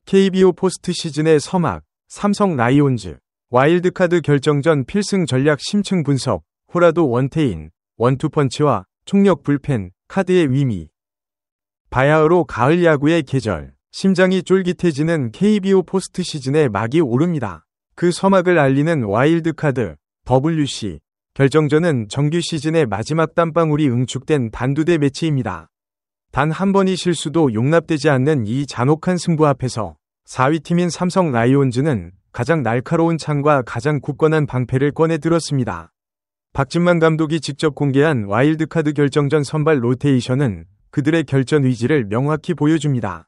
KBO 포스트 시즌의 서막, 삼성 라이온즈, 와일드카드 결정전 필승 전략 심층 분석, 호라도 원태인, 원투펀치와 총력 불펜, 카드의 의미. 바야흐로 가을 야구의 계절, 심장이 쫄깃해지는 KBO 포스트 시즌의 막이 오릅니다. 그 서막을 알리는 와일드카드, WC, 결정전은 정규 시즌의 마지막 땀방울이 응축된 단두대 매치입니다. 단 한 번의 실수도 용납되지 않는 이 잔혹한 승부 앞에서 4위 팀인 삼성 라이온즈는 가장 날카로운 창과 가장 굳건한 방패를 꺼내 들었습니다. 박진만 감독이 직접 공개한 와일드카드 결정전 선발 로테이션은 그들의 결전 의지를 명확히 보여줍니다.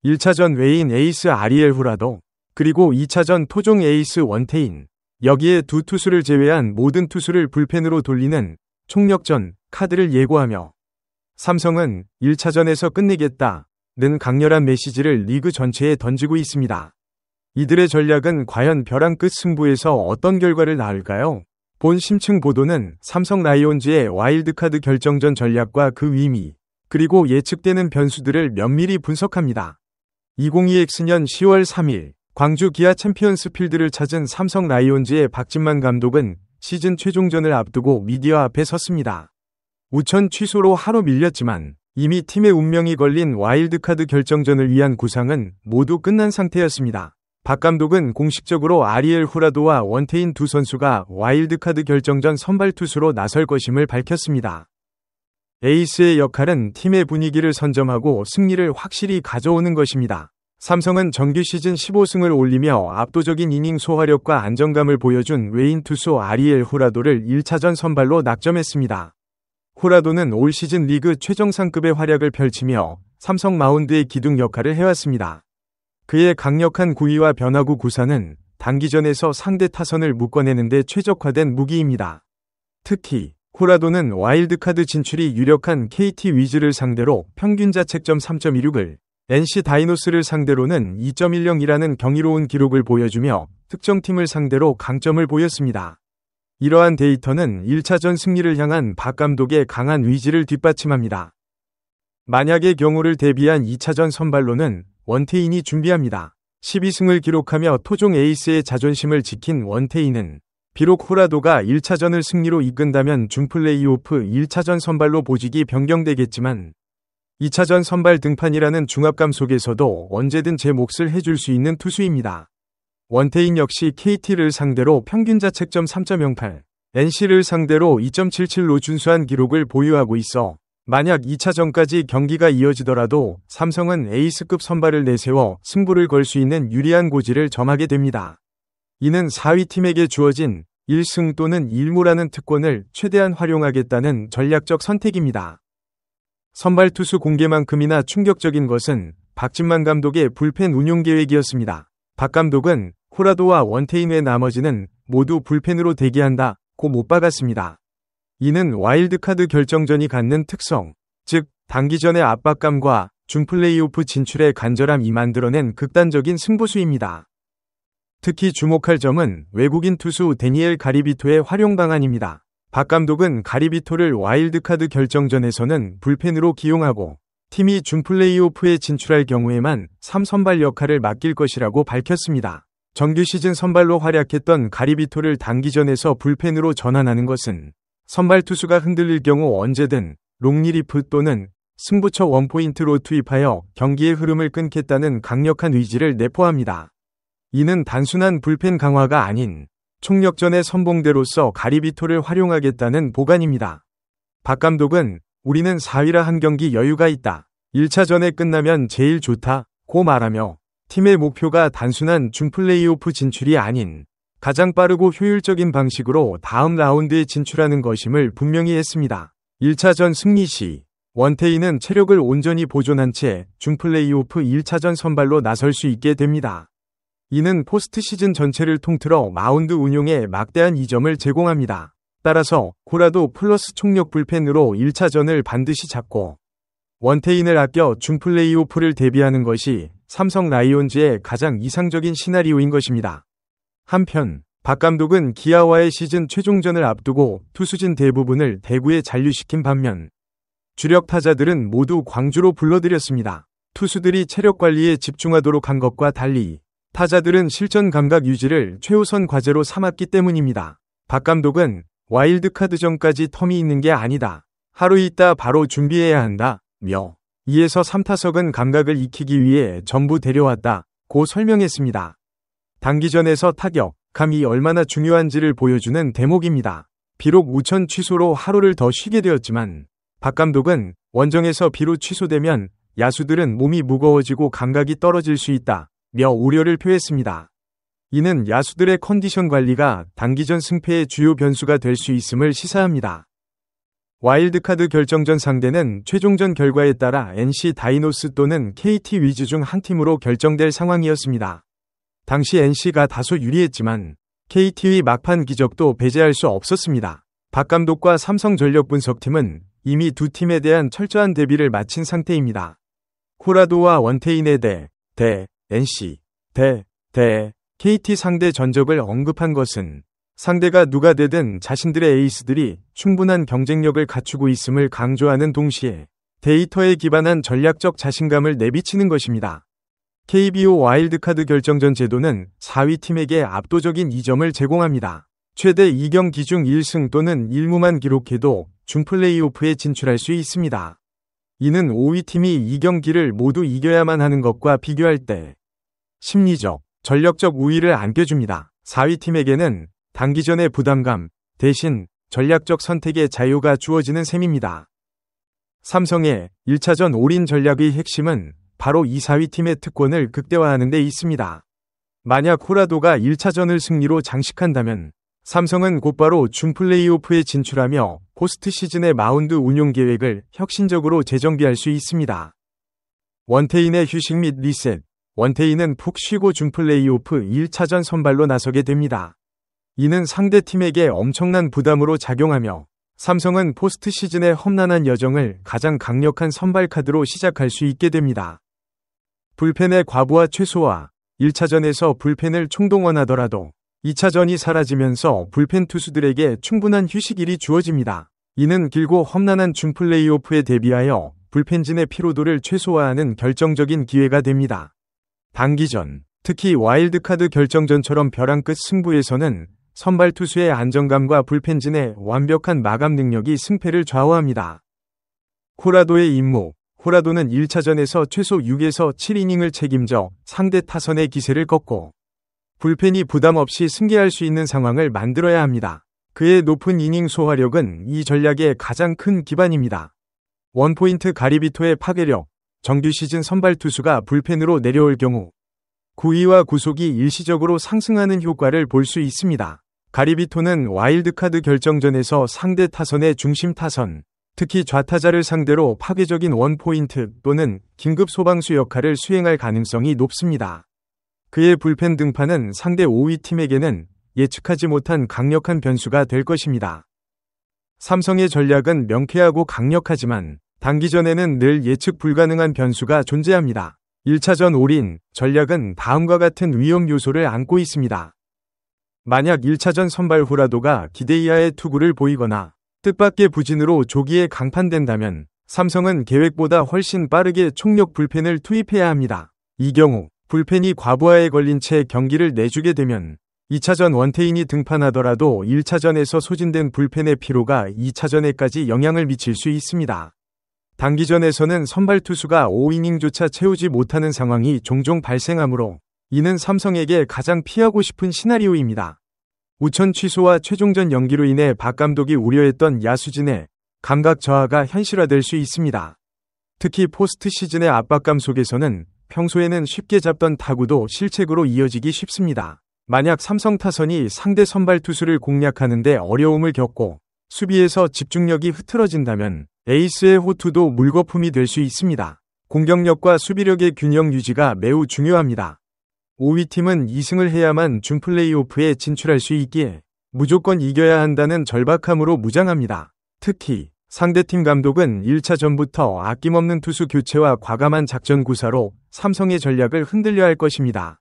1차전 외인 에이스 아리엘 후라도, 그리고 2차전 토종 에이스 원태인, 여기에 두 투수를 제외한 모든 투수를 불펜으로 돌리는 총력전 카드를 예고하며 삼성은 1차전에서 끝내겠다는 강렬한 메시지를 리그 전체에 던지고 있습니다. 이들의 전략은 과연 벼랑 끝 승부에서 어떤 결과를 낳을까요? 본 심층 보도는 삼성 라이온즈의 와일드카드 결정전 전략과 그 의미, 그리고 예측되는 변수들을 면밀히 분석합니다. 2022X년 10월 3일 광주 기아 챔피언스 필드를 찾은 삼성 라이온즈의 박진만 감독은 시즌 최종전을 앞두고 미디어 앞에 섰습니다. 우천 취소로 하루 밀렸지만 이미 팀의 운명이 걸린 와일드카드 결정전을 위한 구상은 모두 끝난 상태였습니다. 박 감독은 공식적으로 아리엘 후라도와 원태인 두 선수가 와일드카드 결정전 선발 투수로 나설 것임을 밝혔습니다. 에이스의 역할은 팀의 분위기를 선점하고 승리를 확실히 가져오는 것입니다. 삼성은 정규 시즌 15승을 올리며 압도적인 이닝 소화력과 안정감을 보여준 외인 투수 아리엘 후라도를 1차전 선발로 낙점했습니다. 후라도는 올 시즌 리그 최정상급의 활약을 펼치며 삼성 마운드의 기둥 역할을 해왔습니다. 그의 강력한 구위와 변화구 구사는 단기전에서 상대 타선을 묶어내는 데 최적화된 무기입니다. 특히 후라도는 와일드카드 진출이 유력한 KT 위즈를 상대로 평균 자책점 3.26을, NC 다이노스를 상대로는 2.10이라는 경이로운 기록을 보여주며 특정팀을 상대로 강점을 보였습니다. 이러한 데이터는 1차전 승리를 향한 박 감독의 강한 의지를 뒷받침합니다. 만약의 경우를 대비한 2차전 선발로는 원태인이 준비합니다. 12승을 기록하며 토종 에이스의 자존심을 지킨 원태인은 비록 후라도가 1차전을 승리로 이끈다면 준플레이오프 1차전 선발로 보직이 변경되겠지만 2차전 선발 등판이라는 중압감 속에서도 언제든 제 몫을 해줄 수 있는 투수입니다. 원태인 역시 KT를 상대로 평균 자책점 3.08, NC를 상대로 2.77로 준수한 기록을 보유하고 있어 만약 2차전까지 경기가 이어지더라도 삼성은 에이스급 선발을 내세워 승부를 걸 수 있는 유리한 고지를 점하게 됩니다. 이는 4위 팀에게 주어진 1승 또는 1무라는 특권을 최대한 활용하겠다는 전략적 선택입니다. 선발 투수 공개만큼이나 충격적인 것은 박진만 감독의 불펜 운용 계획이었습니다. 박 감독은 후라도와 원태인 외 나머지는 모두 불펜으로 대기한다고 못 박았습니다. 이는 와일드카드 결정전이 갖는 특성, 즉 단기전의 압박감과 준플레이오프 진출의 간절함이 만들어낸 극단적인 승부수입니다. 특히 주목할 점은 외국인 투수 데니엘 가리비토의 활용 방안입니다. 박 감독은 가리비토를 와일드카드 결정전에서는 불펜으로 기용하고 팀이 준플레이오프에 진출할 경우에만 3선발 역할을 맡길 것이라고 밝혔습니다. 정규 시즌 선발로 활약했던 가리비토를 단기전에서 불펜으로 전환하는 것은 선발 투수가 흔들릴 경우 언제든 롱리리프 또는 승부처 원포인트로 투입하여 경기의 흐름을 끊겠다는 강력한 의지를 내포합니다. 이는 단순한 불펜 강화가 아닌 총력전의 선봉대로서 가리비토를 활용하겠다는 보관입니다. 박 감독은 우리는 4위라 한 경기 여유가 있다. 1차전에 끝나면 제일 좋다고 말하며 팀의 목표가 단순한 준플레이오프 진출이 아닌 가장 빠르고 효율적인 방식으로 다음 라운드에 진출하는 것임을 분명히 했습니다. 1차전 승리 시 원태인은 체력을 온전히 보존한 채 준플레이오프 1차전 선발로 나설 수 있게 됩니다. 이는 포스트 시즌 전체를 통틀어 마운드 운용에 막대한 이점을 제공합니다. 따라서 후라도 플러스 총력 불펜으로 1차전을 반드시 잡고 원태인을 아껴 준플레이오프를 대비하는 것이 삼성 라이온즈의 가장 이상적인 시나리오인 것입니다. 한편 박 감독은 기아와의 시즌 최종전을 앞두고 투수진 대부분을 대구에 잔류시킨 반면 주력 타자들은 모두 광주로 불러들였습니다. 투수들이 체력 관리에 집중하도록 한 것과 달리 타자들은 실전 감각 유지를 최우선 과제로 삼았기 때문입니다. 박 감독은 와일드카드전까지 텀이 있는 게 아니다. 하루 있다 바로 준비해야 한다. 며 2에서 3타석은 감각을 익히기 위해 전부 데려왔다. 고 설명했습니다. 단기전에서 타격, 감이 얼마나 중요한지를 보여주는 대목입니다. 비록 우천 취소로 하루를 더 쉬게 되었지만 박 감독은 원정에서 비로 취소되면 야수들은 몸이 무거워지고 감각이 떨어질 수 있다. 며 우려를 표했습니다. 이는 야수들의 컨디션 관리가 단기전 승패의 주요 변수가 될 수 있음을 시사합니다. 와일드카드 결정전 상대는 최종전 결과에 따라 NC 다이노스 또는 KT 위즈 중 한 팀으로 결정될 상황이었습니다. 당시 NC가 다소 유리했지만 KT의 막판 기적도 배제할 수 없었습니다. 박 감독과 삼성전력 분석팀은 이미 두 팀에 대한 철저한 대비를 마친 상태입니다. 코라도와 원태인의 대 NC, 대 KT 상대 전적을 언급한 것은 상대가 누가 되든 자신들의 에이스들이 충분한 경쟁력을 갖추고 있음을 강조하는 동시에 데이터에 기반한 전략적 자신감을 내비치는 것입니다. KBO 와일드카드 결정전 제도는 4위 팀에게 압도적인 2점을 제공합니다. 최대 2경기 중 1승 또는 1무만 기록해도 준플레이오프에 진출할 수 있습니다. 이는 5위 팀이 2경기를 모두 이겨야만 하는 것과 비교할 때 심리적, 전력적 우위를 안겨줍니다. 4위 팀에게는 단기전의 부담감 대신 전략적 선택의 자유가 주어지는 셈입니다. 삼성의 1차전 올인 전략의 핵심은 바로 이 4위 팀의 특권을 극대화하는 데 있습니다. 만약 호라도가 1차전을 승리로 장식한다면 삼성은 곧바로 준플레이오프에 진출하며 포스트 시즌의 마운드 운용 계획을 혁신적으로 재정비할 수 있습니다. 원태인의 휴식 및 리셋, 원태인은 푹 쉬고 준플레이오프 1차전 선발로 나서게 됩니다. 이는 상대 팀에게 엄청난 부담으로 작용하며 삼성은 포스트 시즌의 험난한 여정을 가장 강력한 선발 카드로 시작할 수 있게 됩니다. 불펜의 과부하 최소화, 1차전에서 불펜을 총동원하더라도 2차전이 사라지면서 불펜 투수들에게 충분한 휴식일이 주어집니다. 이는 길고 험난한 준플레이오프에 대비하여 불펜진의 피로도를 최소화하는 결정적인 기회가 됩니다. 단기전, 특히 와일드카드 결정전처럼 벼랑 끝 승부에서는 선발 투수의 안정감과 불펜진의 완벽한 마감 능력이 승패를 좌우합니다. 코라도의 임무, 코라도는 1차전에서 최소 6에서 7이닝을 책임져 상대 타선의 기세를 꺾고 불펜이 부담 없이 승계할 수 있는 상황을 만들어야 합니다. 그의 높은 이닝 소화력은 이 전략의 가장 큰 기반입니다. 원포인트 가리비토의 파괴력, 정규 시즌 선발 투수가 불펜으로 내려올 경우 구위와 구속이 일시적으로 상승하는 효과를 볼 수 있습니다. 가리비토는 와일드카드 결정전에서 상대 타선의 중심 타선, 특히 좌타자를 상대로 파괴적인 원포인트 또는 긴급 소방수 역할을 수행할 가능성이 높습니다. 그의 불펜 등판은 상대 5위 팀에게는 예측하지 못한 강력한 변수가 될 것입니다. 삼성의 전략은 명쾌하고 강력하지만 단기전에는 늘 예측 불가능한 변수가 존재합니다. 1차전 올인 전략은 다음과 같은 위험 요소를 안고 있습니다. 만약 1차전 선발 호라도가 기대 이하의 투구를 보이거나 뜻밖의 부진으로 조기에 강판된다면 삼성은 계획보다 훨씬 빠르게 총력 불펜을 투입해야 합니다. 이 경우 불펜이 과부하에 걸린 채 경기를 내주게 되면 2차전 원태인이 등판하더라도 1차전에서 소진된 불펜의 피로가 2차전에까지 영향을 미칠 수 있습니다. 단기전에서는 선발 투수가 5이닝조차 채우지 못하는 상황이 종종 발생하므로 이는 삼성에게 가장 피하고 싶은 시나리오입니다. 우천 취소와 최종전 연기로 인해 박 감독이 우려했던 야수진의 감각 저하가 현실화될 수 있습니다. 특히 포스트 시즌의 압박감 속에서는 평소에는 쉽게 잡던 타구도 실책으로 이어지기 쉽습니다. 만약 삼성 타선이 상대 선발 투수를 공략하는 데 어려움을 겪고 수비에서 집중력이 흐트러진다면 에이스의 호투도 물거품이 될 수 있습니다. 공격력과 수비력의 균형 유지가 매우 중요합니다. 5위 팀은 2승을 해야만 준플레이오프에 진출할 수 있기에 무조건 이겨야 한다는 절박함으로 무장합니다. 특히 상대팀 감독은 1차전부터 아낌없는 투수 교체와 과감한 작전 구사로 삼성의 전략을 흔들려 할 것입니다.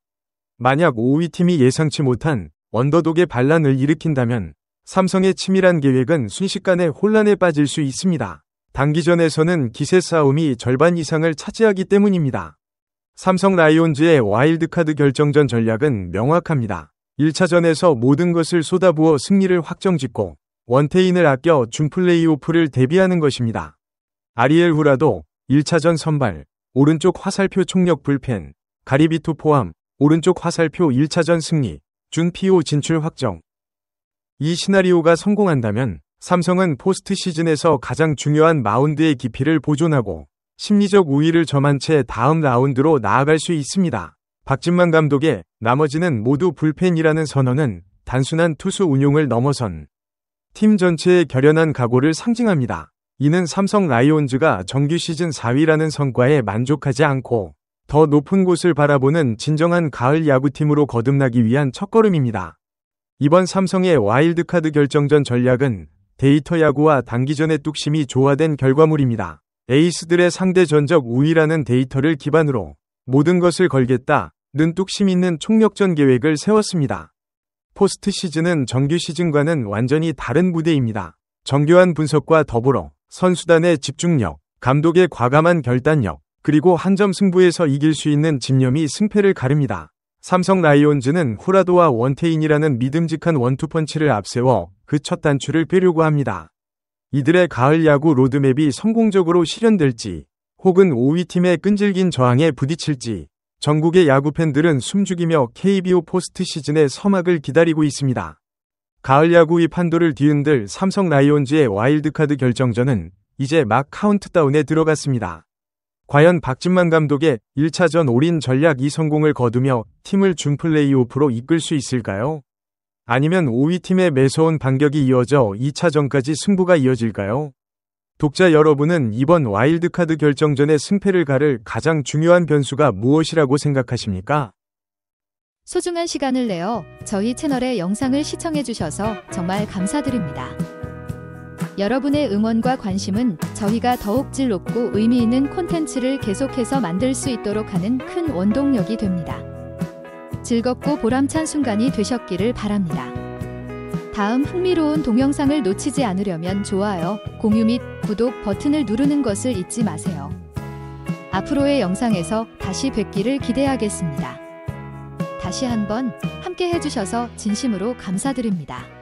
만약 5위 팀이 예상치 못한 언더독의 반란을 일으킨다면 삼성의 치밀한 계획은 순식간에 혼란에 빠질 수 있습니다. 단기전에서는 기세 싸움이 절반 이상을 차지하기 때문입니다. 삼성 라이온즈의 와일드카드 결정전 전략은 명확합니다. 1차전에서 모든 것을 쏟아부어 승리를 확정짓고 원태인을 아껴 준 플레이오프를 대비하는 것입니다. 아리엘 후라도 1차전 선발, 오른쪽 화살표 총력 불펜, 가리비토 포함, 오른쪽 화살표 1차전 승리, 준 PO 진출 확정. 이 시나리오가 성공한다면 삼성은 포스트 시즌에서 가장 중요한 마운드의 깊이를 보존하고 심리적 우위를 점한 채 다음 라운드로 나아갈 수 있습니다. 박진만 감독의 나머지는 모두 불펜이라는 선언은 단순한 투수 운용을 넘어선 팀 전체의 결연한 각오를 상징합니다. 이는 삼성 라이온즈가 정규 시즌 4위라는 성과에 만족하지 않고 더 높은 곳을 바라보는 진정한 가을 야구팀으로 거듭나기 위한 첫걸음입니다. 이번 삼성의 와일드카드 결정전 전략은 데이터 야구와 단기전의 뚝심이 조화된 결과물입니다. 에이스들의 상대 전적 우위라는 데이터를 기반으로 모든 것을 걸겠다는 뚝심 있는 총력전 계획을 세웠습니다. 포스트 시즌은 정규 시즌과는 완전히 다른 무대입니다. 정교한 분석과 더불어 선수단의 집중력, 감독의 과감한 결단력, 그리고 한 점 승부에서 이길 수 있는 집념이 승패를 가릅니다. 삼성 라이온즈는 후라도와 원태인이라는 믿음직한 원투펀치를 앞세워 그 첫 단추를 빼려고 합니다. 이들의 가을 야구 로드맵이 성공적으로 실현될지, 혹은 5위 팀의 끈질긴 저항에 부딪힐지, 전국의 야구 팬들은 숨죽이며 KBO 포스트 시즌의 서막을 기다리고 있습니다. 가을 야구의 판도를 뒤흔들 삼성 라이온즈의 와일드카드 결정전은 이제 막 카운트다운에 들어갔습니다. 과연 박진만 감독의 1차전 올인 전략 이 성공을 거두며 팀을 준 플레이오프로 이끌 수 있을까요? 아니면 5위 팀의 매서운 반격이 이어져 2차전까지 승부가 이어질까요? 독자 여러분은 이번 와일드카드 결정전의 승패를 가를 가장 중요한 변수가 무엇이라고 생각하십니까? 소중한 시간을 내어 저희 채널의 영상을 시청해주셔서 정말 감사드립니다. 여러분의 응원과 관심은 저희가 더욱 질 높고 의미 있는 콘텐츠를 계속해서 만들 수 있도록 하는 큰 원동력이 됩니다. 즐겁고 보람찬 순간이 되셨기를 바랍니다. 다음 흥미로운 동영상을 놓치지 않으려면 좋아요, 공유 및 구독 버튼을 누르는 것을 잊지 마세요. 앞으로의 영상에서 다시 뵙기를 기대하겠습니다. 다시 한번 함께 해주셔서 진심으로 감사드립니다.